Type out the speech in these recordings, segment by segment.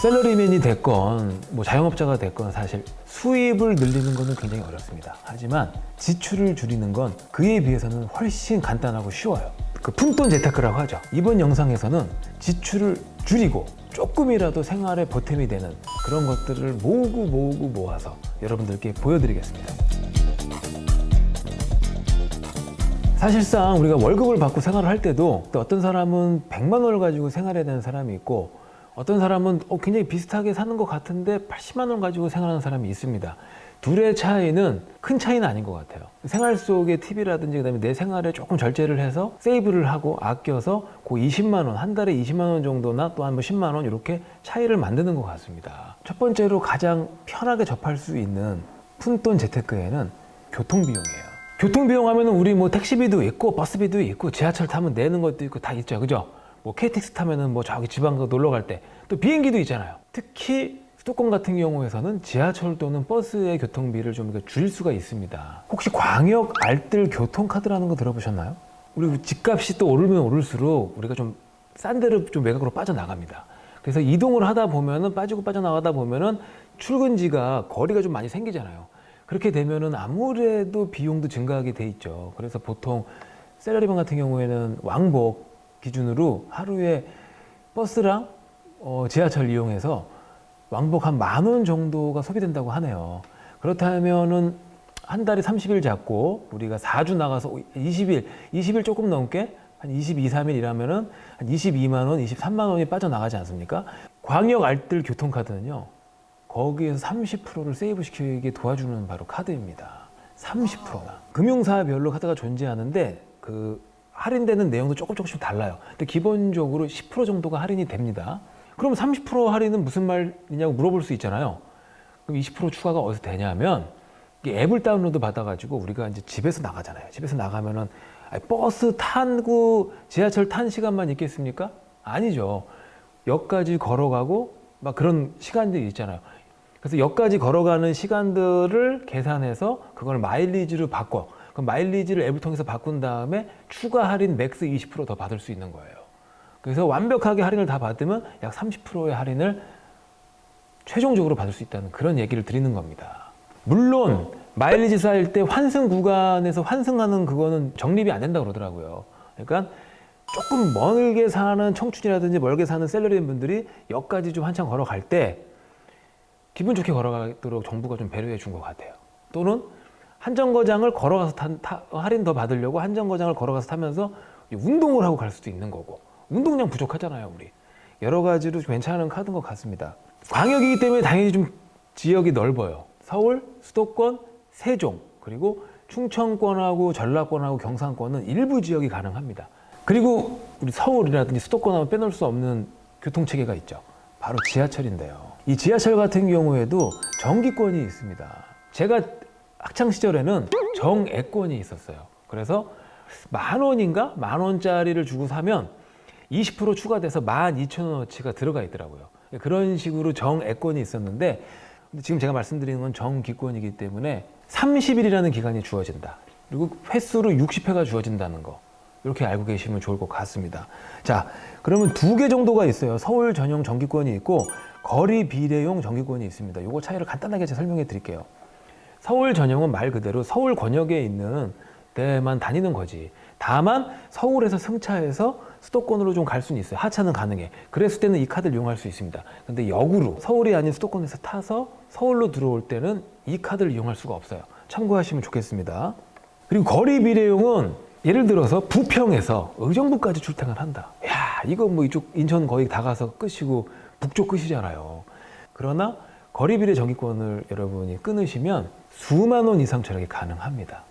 샐러리맨이 됐건 뭐 자영업자가 됐건 사실 수입을 늘리는 것은 굉장히 어렵습니다. 하지만 지출을 줄이는 건 그에 비해서는 훨씬 간단하고 쉬워요. 그 푼돈 재테크라고 하죠. 이번 영상에서는 지출을 줄이고 조금이라도 생활에 보탬이 되는 그런 것들을 모으고 모아서 여러분들께 보여드리겠습니다. 사실상 우리가 월급을 받고 생활을 할 때도 또 어떤 사람은 100만 원을 가지고 생활해야 되는 사람이 있고 어떤 사람은 굉장히 비슷하게 사는 것 같은데 80만 원 가지고 생활하는 사람이 있습니다. 둘의 차이는 큰 차이는 아닌 것 같아요. 생활 속의 팁이라든지 그다음에 내 생활에 조금 절제를 해서 세이브를 하고 아껴서 그 20만 원, 한 달에 20만 원 정도나 또한 뭐 10만 원 이렇게 차이를 만드는 것 같습니다. 첫 번째로 가장 편하게 접할 수 있는 푼돈 재테크에는 교통비용이에요. 교통비용 하면은 우리 뭐 택시비도 있고 버스비도 있고 지하철 타면 내는 것도 있고 다 있죠. 그죠? 뭐 KTX 타면은 뭐 저기 지방 놀러 갈 때 또 비행기도 있잖아요. 특히 수도권 같은 경우에서는 지하철 또는 버스의 교통비를 좀 줄일 수가 있습니다. 혹시 광역 알뜰 교통카드라는 거 들어보셨나요? 우리 집값이 또 오르면 오를수록 우리가 좀 싼 데로 좀 외곽으로 빠져나갑니다. 그래서 이동을 하다 보면은 빠지고 빠져나가다 보면은 출근지가 거리가 좀 많이 생기잖아요. 그렇게 되면은 아무래도 비용도 증가하게 돼 있죠. 그래서 보통 샐러리맨 같은 경우에는 왕복 기준으로 하루에 버스랑 지하철 이용해서 왕복 한 10,000원 정도가 소비된다고 하네요. 그렇다면은 한 달에 30일 잡고 우리가 4주 나가서 20일 조금 넘게 한 22, 3일 일하면은 한 22만 원, 23만 원이 빠져나가지 않습니까? 광역 알뜰 교통카드는요. 거기에서 30%를 세이브 시키게 도와주는 바로 카드입니다. 30%나. 금융사별로 카드가 존재하는데 그 할인되는 내용도 조금씩 달라요. 근데 기본적으로 10% 정도가 할인이 됩니다. 그럼 30% 할인은 무슨 말이냐고 물어볼 수 있잖아요. 그럼 20% 추가가 어디서 되냐면 앱을 다운로드 받아가지고 우리가 이제 집에서 나가잖아요. 집에서 나가면은 버스 타고 지하철 탄 시간만 있겠습니까? 아니죠. 역까지 걸어가고 막 그런 시간들이 있잖아요. 그래서 역까지 걸어가는 시간들을 계산해서 그걸 마일리지로 바꿔. 그 마일리지를 앱을 통해서 바꾼 다음에 추가 할인 맥스 20% 더 받을 수 있는 거예요. 그래서 완벽하게 할인을 다 받으면 약 30%의 할인을 최종적으로 받을 수 있다는 그런 얘기를 드리는 겁니다. 물론 마일리지 쌓일 때 환승 구간에서 환승하는 그거는 적립이 안 된다고 그러더라고요. 그러니까 조금 멀게 사는 청춘이라든지 멀게 사는 샐러리맨 분들이 역까지 좀 한참 걸어갈 때 기분 좋게 걸어가도록 정부가 좀 배려해 준 것 같아요. 또는 한정거장을 걸어가서 할인 더 받으려고 한정거장을 걸어가서 타면서 운동을 하고 갈 수도 있는 거고 운동량 부족하잖아요 우리. 여러 가지로 괜찮은 카드인 것 같습니다. 광역이기 때문에 당연히 좀 지역이 넓어요. 서울, 수도권, 세종 그리고 충청권하고 전라권하고 경상권은 일부 지역이 가능합니다. 그리고 우리 서울이라든지 수도권 하면 빼놓을 수 없는 교통체계가 있죠. 바로 지하철인데요. 이 지하철 같은 경우에도 정기권이 있습니다. 제가 학창시절에는 정액권이 있었어요. 그래서 10,000원인가? 10,000원짜리를 주고 사면 20% 추가돼서 12,000원어치가 들어가 있더라고요. 그런 식으로 정액권이 있었는데 지금 제가 말씀드리는 건 정기권이기 때문에 30일이라는 기간이 주어진다. 그리고 횟수로 60회가 주어진다는 거. 이렇게 알고 계시면 좋을 것 같습니다. 자, 그러면 2개 정도가 있어요. 서울 전용 정기권이 있고 거리 비례용 정기권이 있습니다. 요거 차이를 간단하게 제가 설명해 드릴게요. 서울 전용은 말 그대로 서울 권역에 있는 데만 다니는 거지. 다만 서울에서 승차해서 수도권으로 좀 갈 수는 있어요. 하차는 가능해. 그랬을 때는 이 카드를 이용할 수 있습니다. 근데 역으로 서울이 아닌 수도권에서 타서 서울로 들어올 때는 이 카드를 이용할 수가 없어요. 참고하시면 좋겠습니다. 그리고 거리 비례용은 예를 들어서 부평에서 의정부까지 출퇴근을 한다. 야, 이거 뭐 이쪽 인천 거의 다 가서 끝이고 북쪽 끝이잖아요. 그러나 거리 비례 정기권을 여러분이 끊으시면 수만 원 이상 절약이 가능합니다.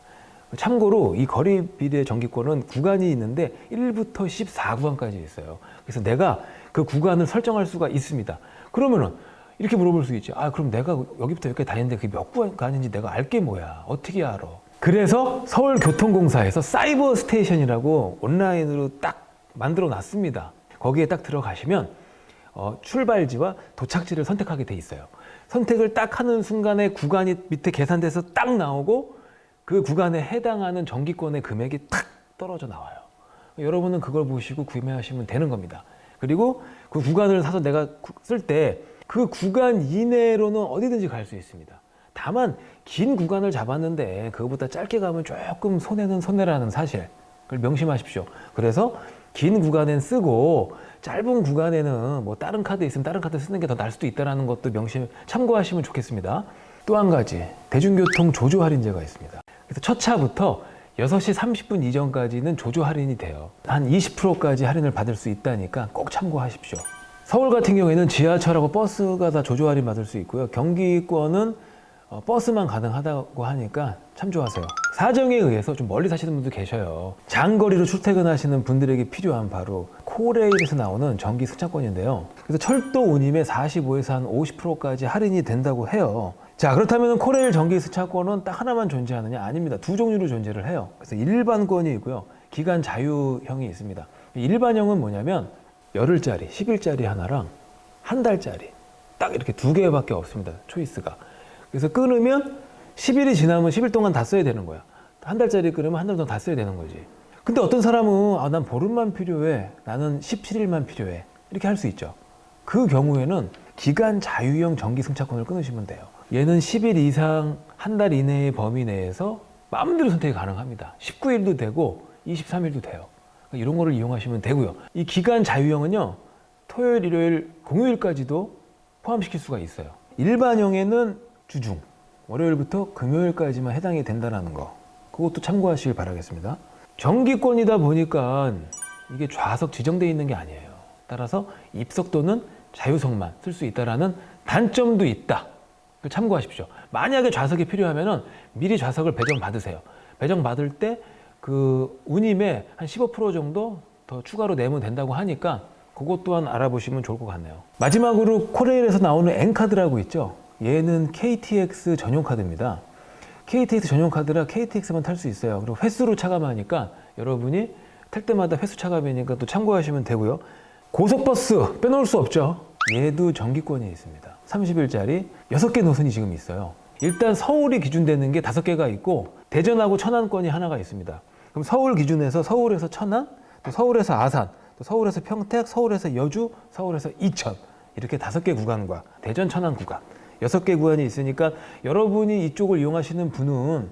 참고로 이 거리 비례 정기권은 구간이 있는데 1부터 14구간까지 있어요. 그래서 내가 그 구간을 설정할 수가 있습니다. 그러면은 이렇게 물어볼 수 있죠. 아, 그럼 내가 여기부터 여기까지 다니는데 그게 몇 구간인지 내가 알게 뭐야. 어떻게 알아? 그래서 서울교통공사에서 사이버 스테이션이라고 온라인으로 딱 만들어 놨습니다. 거기에 딱 들어가시면 출발지와 도착지를 선택하게 돼 있어요. 선택을 딱 하는 순간에 구간이 밑에 계산돼서 딱 나오고 그 구간에 해당하는 정기권의 금액이 탁 떨어져 나와요. 여러분은 그걸 보시고 구매하시면 되는 겁니다. 그리고 그 구간을 사서 내가 쓸 때 그 구간 이내로는 어디든지 갈 수 있습니다. 다만 긴 구간을 잡았는데 그거보다 짧게 가면 조금 손해는 손해라는 사실, 그걸 명심하십시오. 그래서 긴 구간엔 쓰고 짧은 구간에는 뭐 다른 카드 있으면 다른 카드 쓰는 게 더 나을 수도 있다는 것도 참고하시면 좋겠습니다. 또 한 가지, 대중교통 조조 할인제가 있습니다. 그래서 첫 차부터 6시 30분 이전까지는 조조 할인이 돼요. 한 20%까지 할인을 받을 수 있다니까 꼭 참고하십시오. 서울 같은 경우에는 지하철하고 버스가 다 조조 할인 받을 수 있고요. 경기권은 버스만 가능하다고 하니까 참조하세요. 사정에 의해서 좀 멀리 사시는 분도 계셔요. 장거리로 출퇴근하시는 분들에게 필요한 바로 코레일에서 나오는 전기 승차권인데요. 그래서 철도 운임의 45에서 한 50%까지 할인이 된다고 해요. 자, 그렇다면 코레일 전기 승차권은 딱 하나만 존재하느냐? 아닙니다. 두 종류로 존재를 해요. 그래서 일반권이 있고요. 기간 자유형이 있습니다. 일반형은 뭐냐면 열흘짜리, 10일짜리 하나랑 한 달짜리 딱 이렇게 두 개밖에 없습니다. 초이스가. 그래서 끊으면 10일이 지나면 10일 동안 다 써야 되는 거야. 한 달짜리 끊으면 한 달 동안 다 써야 되는 거지. 근데 어떤 사람은 난 보름만 필요해, 나는 17일만 필요해, 이렇게 할 수 있죠. 그 경우에는 기간 자유형 전기 승차권을 끊으시면 돼요. 얘는 10일 이상 한 달 이내의 범위 내에서 마음대로 선택이 가능합니다. 19일도 되고 23일도 돼요. 그러니까 이런 거를 이용하시면 되고요. 이 기간 자유형은요, 토요일, 일요일, 공휴일까지도 포함시킬 수가 있어요. 일반형에는 주중, 월요일부터 금요일까지만 해당이 된다는 거, 그것도 참고하시길 바라겠습니다. 정기권이다 보니까 이게 좌석 지정되어 있는 게 아니에요. 따라서 입석도는 자유석만 쓸 수 있다는 단점도 있다. 참고하십시오. 만약에 좌석이 필요하면 미리 좌석을 배정받으세요. 배정받을 때 그 운임에 한 15% 정도 더 추가로 내면 된다고 하니까 그것 또한 알아보시면 좋을 것 같네요. 마지막으로 코레일에서 나오는 N카드라고 있죠. 얘는 KTX 전용 카드입니다. KTX 전용 카드라 KTX만 탈 수 있어요. 그리고 횟수로 차감하니까 여러분이 탈 때마다 횟수 차감이니까 또 참고하시면 되고요. 고속버스 빼놓을 수 없죠. 얘도 정기권이 있습니다. 30일짜리 6개 노선이 지금 있어요. 일단 서울이 기준되는 게 5개가 있고 대전하고 천안권이 하나가 있습니다. 그럼 서울 기준에서 서울에서 천안, 또 서울에서 아산, 또 서울에서 평택, 서울에서 여주, 서울에서 이천, 이렇게 5개 구간과 대전 천안 구간 6개 구간이 있으니까 여러분이 이쪽을 이용하시는 분은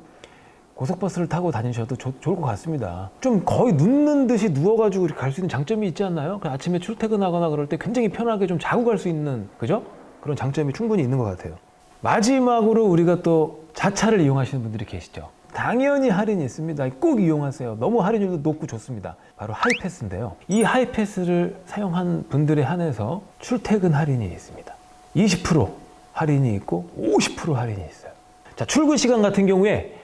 고속버스를 타고 다니셔도 좋을 것 같습니다. 좀 거의 눕는 듯이 누워가지고 이렇게 갈 수 있는 장점이 있지 않나요? 아침에 출퇴근하거나 그럴 때 굉장히 편하게 좀 자고 갈 수 있는, 그죠? 그런 장점이 충분히 있는 것 같아요. 마지막으로 우리가 또 자차를 이용하시는 분들이 계시죠. 당연히 할인이 있습니다. 꼭 이용하세요. 너무 할인율도 높고 좋습니다. 바로 하이패스인데요. 이 하이패스를 사용한 분들에 한해서 출퇴근 할인이 있습니다. 20% 할인이 있고 50% 할인이 있어요. 자, 출근 시간 같은 경우에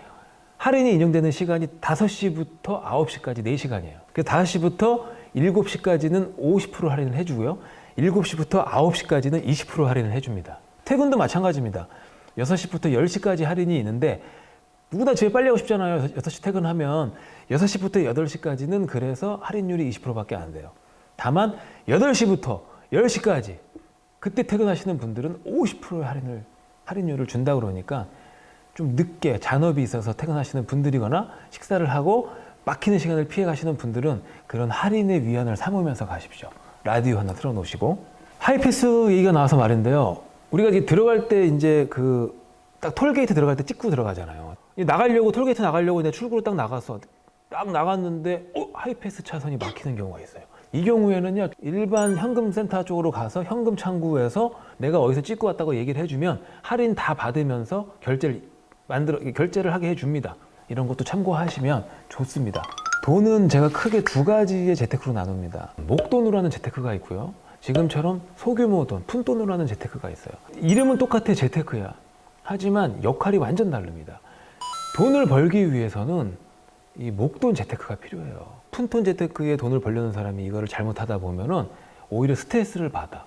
할인이 인정되는 시간이 5시부터 9시까지 4시간이에요. 그래서 5시부터 7시까지는 50% 할인을 해주고요. 7시부터 9시까지는 20% 할인을 해줍니다. 퇴근도 마찬가지입니다. 6시부터 10시까지 할인이 있는데 누구나 집에 빨리 가고 싶잖아요. 6시 퇴근하면 6시부터 8시까지는 그래서 할인율이 20%밖에 안 돼요. 다만 8시부터 10시까지 그때 퇴근하시는 분들은 50%의 할인율을 준다 그러니까 좀 늦게 잔업이 있어서 퇴근하시는 분들이거나 식사를 하고 막히는 시간을 피해 가시는 분들은 그런 할인의 위안을 삼으면서 가십시오. 라디오 하나 틀어놓으시고. 하이패스 얘기가 나와서 말인데요. 우리가 이제 들어갈 때 이제 딱 톨게이트 들어갈 때 찍고 들어가잖아요. 나가려고 톨게이트 나가려고 내가 출구로 딱 나갔어. 딱 나갔는데 하이패스 차선이 막히는 경우가 있어요. 이 경우에는요, 일반 현금센터 쪽으로 가서 현금 창구에서 내가 어디서 찍고 왔다고 얘기를 해주면 할인 다 받으면서 결제를 하게 해줍니다. 이런 것도 참고하시면 좋습니다. 돈은 제가 크게 2가지의 재테크로 나눕니다. 목돈으로 하는 재테크가 있고요. 지금처럼 소규모 돈, 푼돈으로 하는 재테크가 있어요. 이름은 똑같아, 재테크야. 하지만 역할이 완전 다릅니다. 돈을 벌기 위해서는 이 목돈 재테크가 필요해요. 푼돈 재테크에 돈을 벌려는 사람이 이거를 잘못하다 보면은 오히려 스트레스를 받아.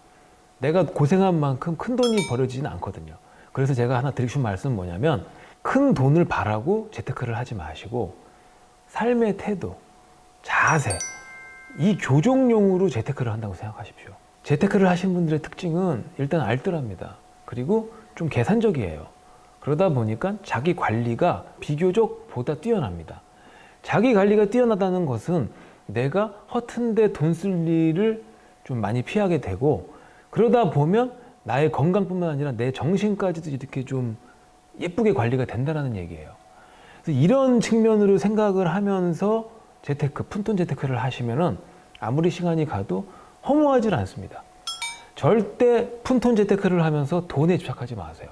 내가 고생한 만큼 큰 돈이 벌어지지는 않거든요. 그래서 제가 하나 드리고 싶은 말씀은 뭐냐면 큰 돈을 바라고 재테크를 하지 마시고 삶의 태도, 자세, 이 교정용으로 재테크를 한다고 생각하십시오. 재테크를 하신 분들의 특징은 일단 알뜰합니다. 그리고 좀 계산적이에요. 그러다 보니까 자기 관리가 비교적 보다 뛰어납니다. 자기 관리가 뛰어나다는 것은 내가 허튼데 돈 쓸 일을 좀 많이 피하게 되고, 그러다 보면 나의 건강뿐만 아니라 내 정신까지도 이렇게 좀 예쁘게 관리가 된다는 얘기예요. 그래서 이런 측면으로 생각을 하면서 재테크, 푼돈 재테크를 하시면은 아무리 시간이 가도 허무하지 않습니다. 절대 푼돈 재테크를 하면서 돈에 집착하지 마세요.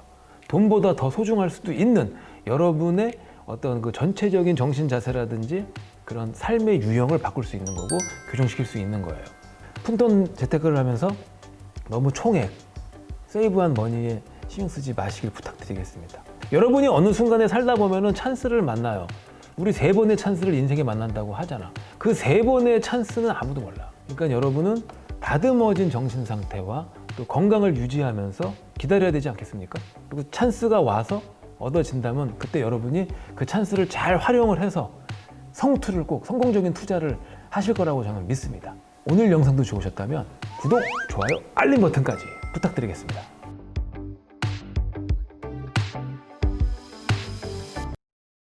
돈보다 더 소중할 수도 있는 여러분의 어떤 그 전체적인 정신 자세라든지 그런 삶의 유형을 바꿀 수 있는 거고 교정시킬 수 있는 거예요. 푼돈 재테크를 하면서 너무 총액, 세이브한 머니에 신경 쓰지 마시길 부탁드리겠습니다. 여러분이 어느 순간에 살다 보면은 찬스를 만나요. 우리 3번의 찬스를 인생에 만난다고 하잖아. 그 3번의 찬스는 아무도 몰라. 그러니까 여러분은 다듬어진 정신 상태와 또 건강을 유지하면서 기다려야 되지 않겠습니까? 그리고 찬스가 와서 얻어진다면 그때 여러분이 그 찬스를 잘 활용을 해서 성투를 꼭 성공적인 투자를 하실 거라고 저는 믿습니다. 오늘 영상도 좋으셨다면 구독, 좋아요, 알림 버튼까지 부탁드리겠습니다.